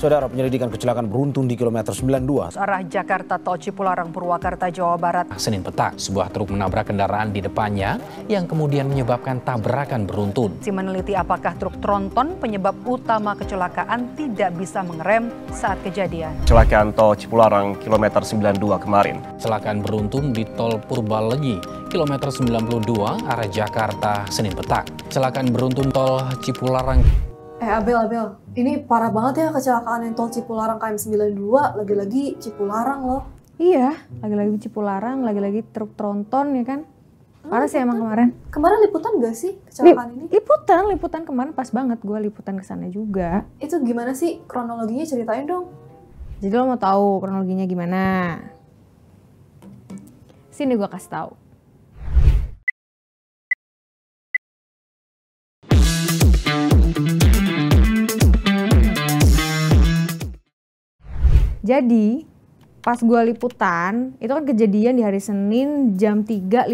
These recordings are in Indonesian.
Saudara, penyelidikan kecelakaan beruntun di kilometer 92. Arah Jakarta Tol Cipularang, Purwakarta, Jawa Barat. Senin petang, sebuah truk menabrak kendaraan di depannya yang kemudian menyebabkan tabrakan beruntun. Si meneliti apakah truk tronton penyebab utama kecelakaan tidak bisa mengerem saat kejadian. Kecelakaan tol Cipularang kilometer 92 kemarin. Kecelakaan beruntun di tol Purbalenyi, kilometer 92 arah Jakarta, Senin petang. Kecelakaan beruntun tol Cipularang. Abel, ini parah banget ya kecelakaan yang tol Cipularang KM 92, lagi-lagi Cipularang loh. Iya, lagi-lagi Cipularang, lagi-lagi truk tronton ya kan. Parah sih emang kemarin. Kemarin liputan gak sih kecelakaan ini? Liputan kemarin pas banget, gue liputan kesana juga. Itu gimana sih kronologinya, ceritain dong. Jadi lo mau tahu kronologinya gimana? Sini gue kasih tahu. Jadi, pas gue liputan, itu kan kejadian di hari Senin jam 3.15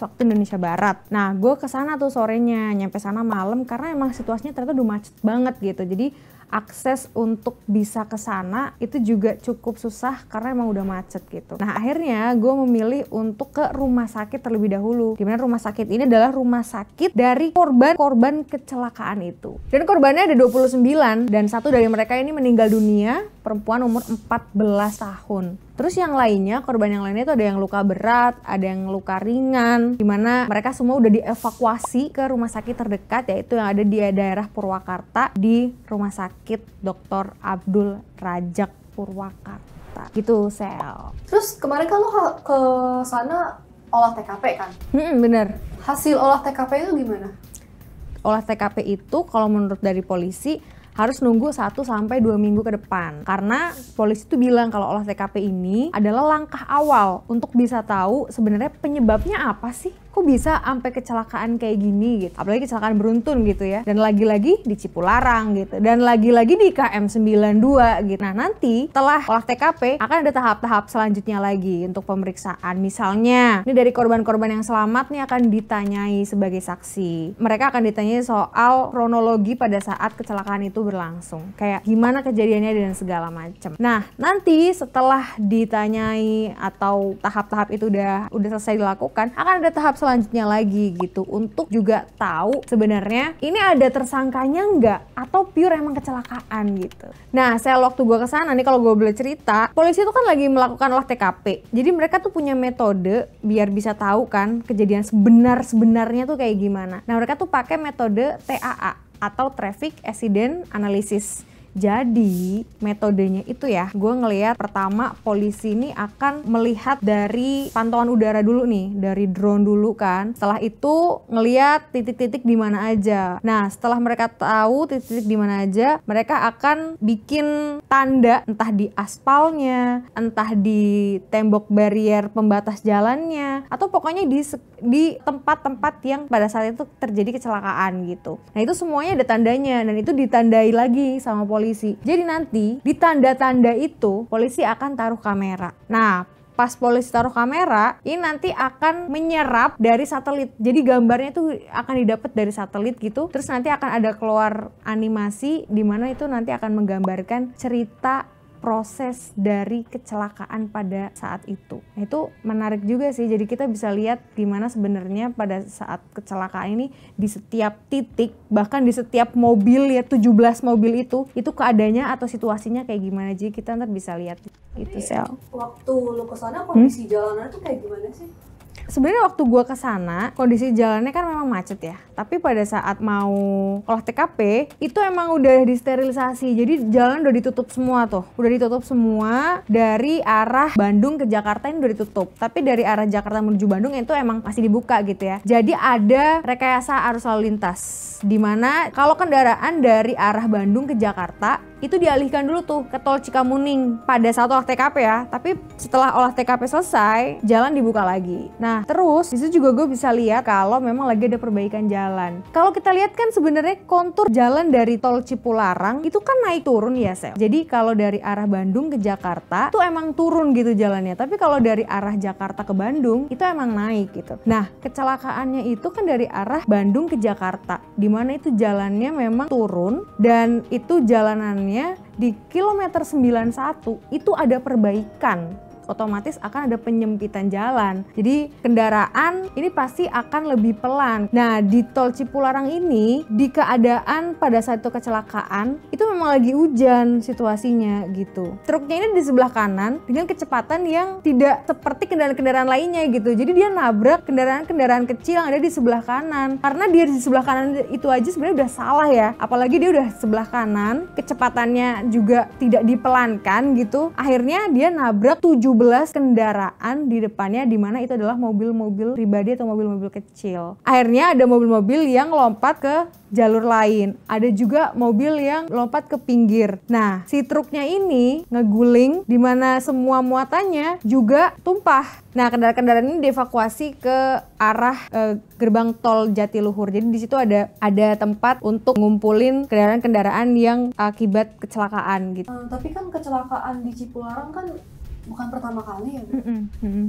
waktu Indonesia Barat. Nah, gue kesana tuh sorenya, nyampe sana malam karena emang situasinya ternyata udah macet banget gitu. Jadi, akses untuk bisa ke sana itu juga cukup susah karena emang udah macet gitu. Nah, akhirnya gue memilih untuk ke rumah sakit terlebih dahulu. Dimana rumah sakit ini adalah rumah sakit dari korban kecelakaan itu. Dan korbannya ada 29 dan satu dari mereka ini meninggal dunia, perempuan umur 14 tahun. Terus yang lainnya, korban yang lainnya itu ada yang luka berat, ada yang luka ringan, dimana mereka semua udah dievakuasi ke rumah sakit terdekat, yaitu yang ada di daerah Purwakarta, di Rumah Sakit Dr. Abdul Rajak Purwakarta. Gitu, Sel. Terus kemarin kan lo ke sana olah TKP kan? Bener. Hasil olah TKP itu gimana? Olah TKP itu kalau menurut dari polisi harus nunggu 1 sampai 2 minggu ke depan. Karena polisi tuh bilang kalau olah TKP ini adalah langkah awal untuk bisa tahu sebenarnya penyebabnya apa sih? Kok bisa sampai kecelakaan kayak gini gitu. Apalagi kecelakaan beruntun gitu ya. Dan lagi-lagi di Cipularang gitu. Dan lagi-lagi di KM 92 gitu. Nah, nanti setelah olah TKP akan ada tahap-tahap selanjutnya lagi untuk pemeriksaan. Misalnya, ini dari korban-korban yang selamat nih akan ditanyai sebagai saksi. Mereka akan ditanyai soal kronologi pada saat kecelakaan itu berlangsung. Kayak gimana kejadiannya dan segala macam. Nah, nanti setelah ditanyai atau tahap-tahap itu udah selesai dilakukan, akan ada tahap selanjutnya lagi gitu untuk juga tahu sebenarnya ini ada tersangkanya nggak atau pure emang kecelakaan gitu. Nah, waktu gue kesana nih, kalau gue boleh cerita, polisi itu kan lagi melakukan olah TKP. Jadi mereka tuh punya metode biar bisa tahu kan kejadian sebenarnya tuh kayak gimana. Nah, mereka tuh pakai metode TAA atau Traffic Accident Analysis. Jadi metodenya itu ya, gue ngelihat pertama polisi ini akan melihat dari pantauan udara dulu nih, dari drone dulu kan. Setelah itu ngelihat titik-titik di mana aja. Nah, setelah mereka tahu titik-titik di mana aja, mereka akan bikin tanda entah di aspalnya, entah di tembok barrier pembatas jalannya, atau pokoknya di tempat-tempat yang pada saat itu terjadi kecelakaan gitu. Nah, itu semuanya ada tandanya dan itu ditandai lagi sama polisi. Jadi nanti di tanda-tanda itu polisi akan taruh kamera. Nah, pas polisi taruh kamera, ini nanti akan menyerap dari satelit. Jadi gambarnya itu akan didapat dari satelit gitu. Terus nanti akan ada keluar animasi di mana itu nanti akan menggambarkan cerita proses dari kecelakaan pada saat itu. Nah, itu menarik juga sih. Jadi kita bisa lihat gimana sebenarnya pada saat kecelakaan ini di setiap titik, bahkan di setiap mobil ya 17 mobil itu keadaannya atau situasinya kayak gimana. Jadi kita ntar bisa lihat itu, Sel. Waktu lu kesana kondisi jalanan tuh kayak gimana sih? Sebenarnya waktu gua kesana kondisi jalannya kan memang macet ya. Tapi pada saat mau olah TKP itu emang udah disterilisasi. Jadi jalan udah ditutup semua tuh. Udah ditutup semua dari arah Bandung ke Jakarta ini udah ditutup. Tapi dari arah Jakarta menuju Bandung itu emang masih dibuka gitu ya. Jadi ada rekayasa arus lalu lintas. Dimana kalau kendaraan dari arah Bandung ke Jakarta itu dialihkan dulu tuh ke tol Cikamuning pada saat olah TKP ya. Tapi setelah olah TKP selesai, jalan dibuka lagi. Nah, terus disitu juga gue bisa lihat kalau memang lagi ada perbaikan jalan. Kalau kita lihat kan sebenarnya kontur jalan dari tol Cipularang itu kan naik turun ya, Sel. Jadi kalau dari arah Bandung ke Jakarta itu emang turun gitu jalannya. Tapi kalau dari arah Jakarta ke Bandung itu emang naik gitu. Nah, kecelakaannya itu kan dari arah Bandung ke Jakarta, dimana itu jalannya memang turun dan itu jalanannya sebenarnya di kilometer 91 itu ada perbaikan. Otomatis akan ada penyempitan jalan. Jadi kendaraan ini pasti akan lebih pelan. Nah, di tol Cipularang ini, di keadaan pada saat itu kecelakaan, itu memang lagi hujan situasinya gitu. Truknya ini di sebelah kanan dengan kecepatan yang tidak seperti kendaraan-kendaraan lainnya gitu. Jadi dia nabrak kendaraan-kendaraan kecil yang ada di sebelah kanan. Karena dia di sebelah kanan itu aja sebenarnya udah salah ya. Apalagi dia udah sebelah kanan, kecepatannya juga tidak dipelankan gitu. Akhirnya dia nabrak 17 kendaraan di depannya, di mana itu adalah mobil-mobil pribadi atau mobil-mobil kecil. Akhirnya ada mobil-mobil yang lompat ke jalur lain. Ada juga mobil yang lompat ke pinggir. Nah, si truknya ini ngeguling di mana semua muatannya juga tumpah. Nah, kendaraan-kendaraan ini dievakuasi ke arah gerbang tol Jatiluhur. Jadi di situ ada tempat untuk ngumpulin kendaraan-kendaraan yang akibat kecelakaan gitu. Tapi kan kecelakaan di Cipularang kan bukan pertama kali ya, Bu?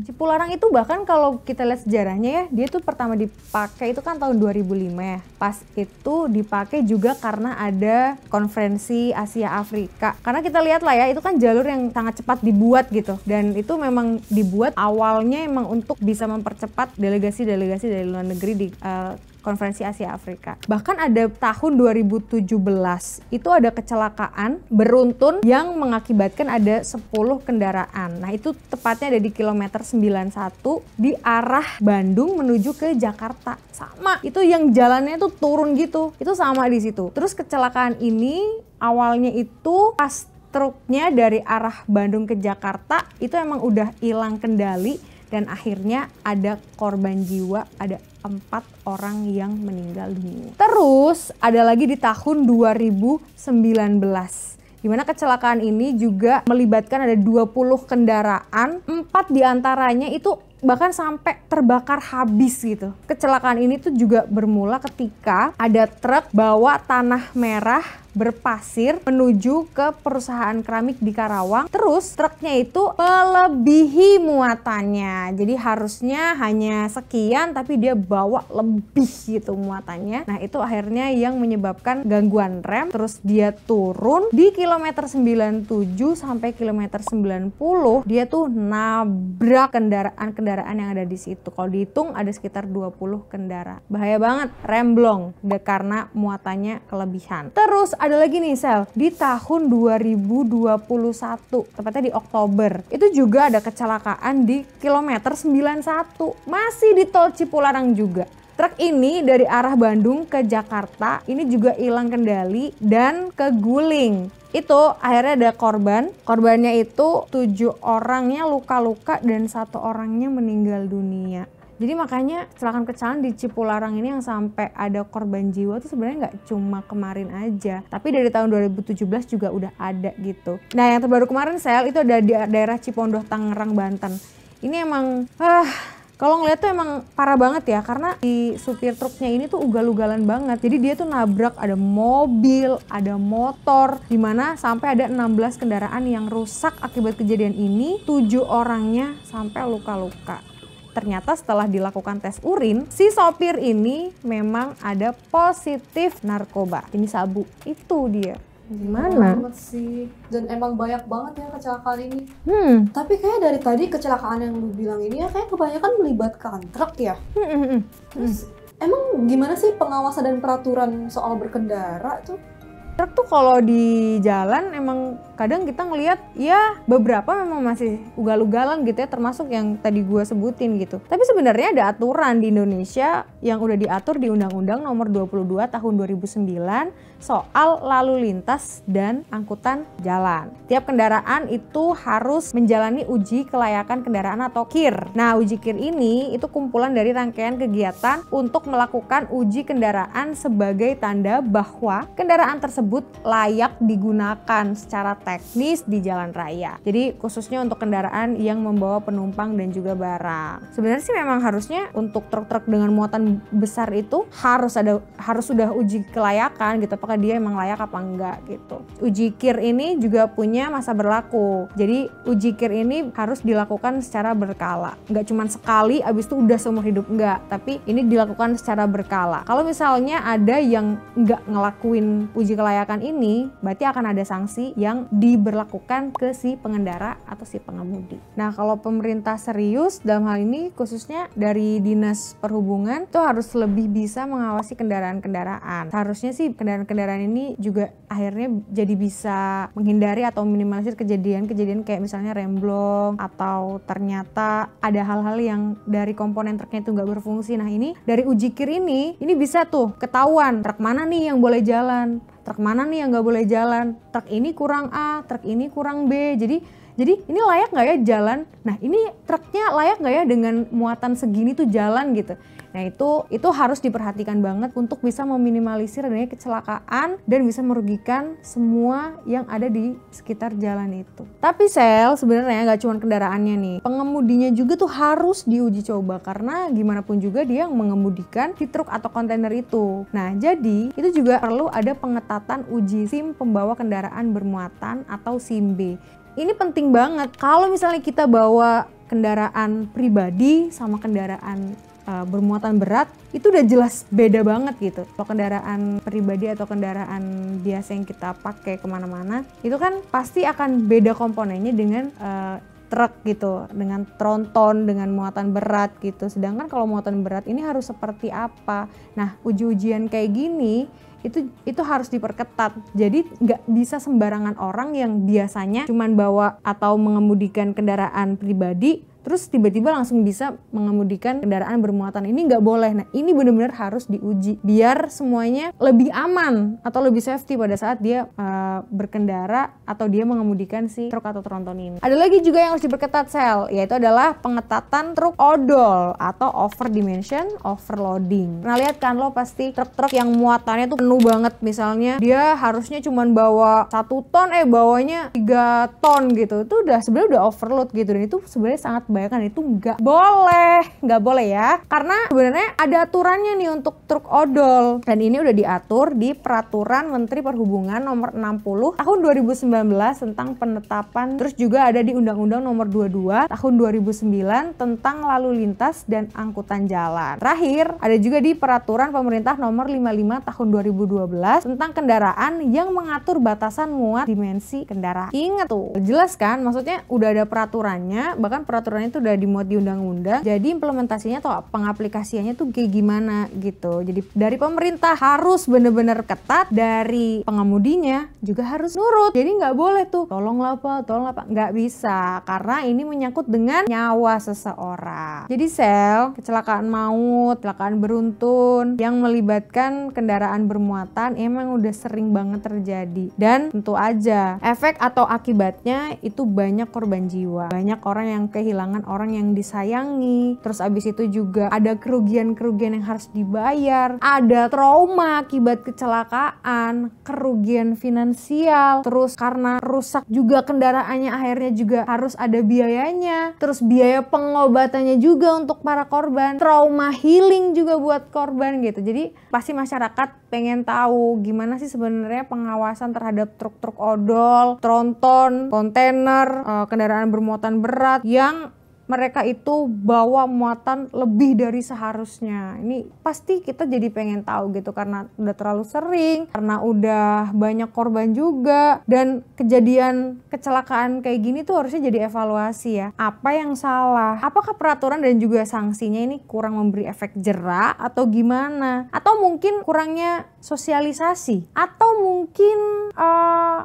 Cipularang itu bahkan kalau kita lihat sejarahnya ya, dia tuh pertama dipakai itu kan tahun 2005 ya. Pas itu dipakai juga karena ada konferensi Asia Afrika. Karena kita lihat lah ya, itu kan jalur yang sangat cepat dibuat gitu. Dan itu memang dibuat awalnya emang untuk bisa mempercepat delegasi-delegasi dari luar negeri di konferensi Asia Afrika. Bahkan ada tahun 2017 itu ada kecelakaan beruntun yang mengakibatkan ada 10 kendaraan. Nah, itu tepatnya ada di kilometer 91 di arah Bandung menuju ke Jakarta. Sama, itu yang jalannya tuh turun gitu. Itu sama di situ. Terus kecelakaan ini awalnya itu pas truknya dari arah Bandung ke Jakarta itu emang udah hilang kendali dan akhirnya ada korban jiwa, ada 4 orang yang meninggal dunia. Terus ada lagi di tahun 2019, di mana kecelakaan ini juga melibatkan ada 20 kendaraan, 4 diantaranya itu bahkan sampai terbakar habis gitu. Kecelakaan ini tuh juga bermula ketika ada truk bawa tanah merah berpasir menuju ke perusahaan keramik di Karawang. Terus truknya itu melebihi muatannya. Jadi harusnya hanya sekian tapi dia bawa lebih gitu muatannya. Nah, itu akhirnya yang menyebabkan gangguan rem. Terus dia turun di kilometer 97 sampai kilometer 90. Dia tuh nabrak kendaraan yang ada di situ. Kalau dihitung ada sekitar 20 kendaraan. Bahaya banget, remblong karena muatannya kelebihan. Terus ada lagi nih Sel, di tahun 2021, tepatnya di Oktober, itu juga ada kecelakaan di kilometer 91, masih di tol Cipularang juga. Truk ini dari arah Bandung ke Jakarta, ini juga hilang kendali dan keguling. Itu akhirnya ada korbannya itu 7 orangnya luka-luka dan 1 orangnya meninggal dunia. Jadi makanya kecelakaan di Cipularang ini yang sampai ada korban jiwa tuh sebenarnya nggak cuma kemarin aja, tapi dari tahun 2017 juga udah ada gitu. Nah, yang terbaru kemarin Sel itu ada di daerah Cipondoh, Tangerang, Banten. Ini emang kalau ngeliat tuh emang parah banget ya, karena di supir truknya ini tuh ugal-ugalan banget. Jadi dia tuh nabrak ada mobil, ada motor, dimana sampai ada 16 kendaraan yang rusak akibat kejadian ini. 7 orangnya sampai luka-luka. Ternyata setelah dilakukan tes urin, si sopir ini memang ada positif narkoba. Ini sabu, itu dia. Gimana? Banget sih. Dan emang banyak banget ya kecelakaan ini. Tapi kayak dari tadi kecelakaan yang lu bilang ini ya kayak kebanyakan melibatkan truk ya. Terus emang gimana sih pengawasan dan peraturan soal berkendara tuh? Truk tuh kalau di jalan emang kadang kita ngelihat ya beberapa memang masih ugal-ugalan gitu ya, termasuk yang tadi gue sebutin gitu. Tapi sebenarnya ada aturan di Indonesia yang udah diatur di Undang-Undang Nomor 22 Tahun 2009 soal lalu lintas dan angkutan jalan. Tiap kendaraan itu harus menjalani uji kelayakan kendaraan atau KIR. Nah, uji KIR ini itu kumpulan dari rangkaian kegiatan untuk melakukan uji kendaraan sebagai tanda bahwa kendaraan tersebut layak digunakan secara teknis di jalan raya. Jadi khususnya untuk kendaraan yang membawa penumpang dan juga barang. Sebenarnya sih memang harusnya untuk truk-truk dengan muatan besar itu harus sudah uji kelayakan gitu, apakah dia emang layak apa enggak gitu. Uji KIR ini juga punya masa berlaku. Jadi uji KIR ini harus dilakukan secara berkala. Nggak cuma sekali abis itu udah seumur hidup, enggak. Tapi ini dilakukan secara berkala. Kalau misalnya ada yang nggak ngelakuin uji kelayakan ini, berarti akan ada sanksi yang diberlakukan ke si pengendara atau si pengemudi. Nah, kalau pemerintah serius dalam hal ini, khususnya dari Dinas Perhubungan, itu harus lebih bisa mengawasi kendaraan-kendaraan. Seharusnya sih kendaraan-kendaraan ini juga akhirnya jadi bisa menghindari atau minimalisir kejadian-kejadian kayak misalnya remblong atau ternyata ada hal-hal yang dari komponen truknya itu nggak berfungsi. Nah, ini dari uji KIR ini bisa tuh ketahuan truk mana nih yang boleh jalan, truk mana nih yang nggak boleh jalan, truk ini kurang A, truk ini kurang B. Jadi ini layak nggak ya jalan? Nah, ini truknya layak nggak ya dengan muatan segini tuh jalan gitu. Nah, itu harus diperhatikan banget untuk bisa meminimalisir adanya kecelakaan dan bisa merugikan semua yang ada di sekitar jalan itu. Tapi sebenarnya nggak cuma kendaraannya nih, pengemudinya juga tuh harus diuji coba karena gimana pun juga dia yang mengemudikan di truk atau kontainer itu. Nah, jadi itu juga perlu ada pengetatan uji SIM pembawa kendaraan bermuatan atau SIM B. Ini penting banget. Kalau misalnya kita bawa kendaraan pribadi sama kendaraan bermuatan berat, itu udah jelas beda banget gitu. Kalau kendaraan pribadi atau kendaraan biasa yang kita pakai kemana-mana, itu kan pasti akan beda komponennya dengan truk gitu, dengan tronton, dengan muatan berat gitu. Sedangkan kalau muatan berat ini harus seperti apa? Nah, uji-ujian kayak gini itu harus diperketat. Jadi nggak bisa sembarangan orang yang biasanya cuman bawa atau mengemudikan kendaraan pribadi terus tiba-tiba langsung bisa mengemudikan kendaraan bermuatan. Ini nggak boleh. Nah, ini benar-benar harus diuji biar semuanya lebih aman atau lebih safety pada saat dia berkendara atau dia mengemudikan si truk atau tronton ini. Ada lagi juga yang harus diperketat yaitu adalah pengetatan truk odol atau over dimension overloading. Nah, lihat kan lo pasti truk-truk yang muatannya tuh penuh banget, misalnya dia harusnya cuma bawa 1 ton bawanya 3 ton gitu. Itu sebenarnya udah overload gitu, dan itu sebenarnya sangat bayangkan itu nggak boleh ya, karena sebenarnya ada aturannya nih untuk truk odol, dan ini udah diatur di Peraturan Menteri Perhubungan nomor 60 tahun 2019 tentang penetapan, terus juga ada di Undang-Undang nomor 22 tahun 2009 tentang lalu lintas dan angkutan jalan. Terakhir ada juga di Peraturan Pemerintah nomor 55 tahun 2012 tentang kendaraan yang mengatur batasan muat dimensi kendaraan. Ingat tuh, jelas kan, maksudnya udah ada peraturannya, bahkan peraturannya itu udah dimuat di undang-undang. Jadi implementasinya atau pengaplikasiannya tuh kayak gimana gitu. Jadi dari pemerintah harus bener-bener ketat, dari pengemudinya juga harus nurut. Jadi nggak boleh tuh tolonglah apa, nggak bisa, karena ini menyangkut dengan nyawa seseorang. Jadi kecelakaan maut, kecelakaan beruntun yang melibatkan kendaraan bermuatan emang udah sering banget terjadi, dan tentu aja efek atau akibatnya itu banyak korban jiwa, banyak orang yang kehilangan orang yang disayangi, terus abis itu juga ada kerugian-kerugian yang harus dibayar, ada trauma akibat kecelakaan, kerugian finansial, terus karena rusak juga kendaraannya akhirnya juga harus ada biayanya, terus biaya pengobatannya juga untuk para korban, trauma healing juga buat korban gitu. Jadi pasti masyarakat pengen tahu gimana sih sebenarnya pengawasan terhadap truk-truk odol, tronton, kontainer, kendaraan bermuatan berat yang mereka itu bawa muatan lebih dari seharusnya. Ini pasti kita jadi pengen tahu gitu, karena udah terlalu sering, karena udah banyak korban juga, dan kejadian kecelakaan kayak gini tuh harusnya jadi evaluasi ya. Apa yang salah? Apakah peraturan dan juga sanksinya ini kurang memberi efek jera atau gimana? Atau mungkin kurangnya sosialisasi? Atau mungkin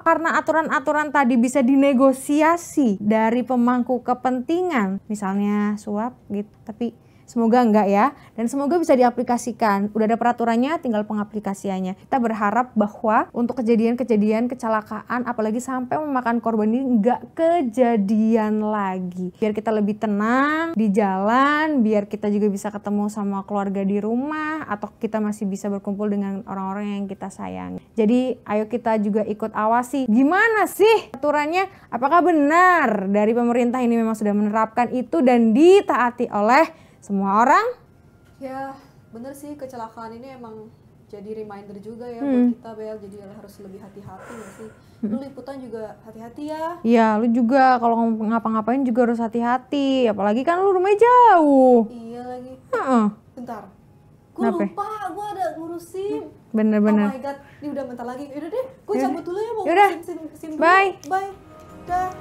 karena aturan-aturan tadi bisa dinegosiasi dari pemangku kepentingan, misalnya suap gitu, tapi Semoga enggak ya, dan semoga bisa diaplikasikan. Udah ada peraturannya, tinggal pengaplikasiannya. Kita berharap bahwa untuk kejadian-kejadian kecelakaan, apalagi sampai memakan korban ini enggak kejadian lagi. Biar kita lebih tenang di jalan, biar kita juga bisa ketemu sama keluarga di rumah, atau kita masih bisa berkumpul dengan orang-orang yang kita sayangi. Jadi ayo kita juga ikut awasi. Gimana sih aturannya? Apakah benar dari pemerintah ini memang sudah menerapkan itu dan ditaati oleh semua orang? Ya bener sih, kecelakaan ini emang jadi reminder juga ya buat kita Bel, jadi harus lebih hati-hati ya sih. Lu liputan juga hati-hati ya. Iya, lu juga kalau ngapa-ngapain juga harus hati-hati, apalagi kan lu rumahnya jauh. Iya lagi. Bentar, gue Kenapa? lupa, gue ada ngurusin. Bener-bener. Oh my god, ini udah bentar lagi. Yaudah deh, gue cabut dulu ya, mau Yaudah. ngurusin sim dulu. Bye. Bye. Dah.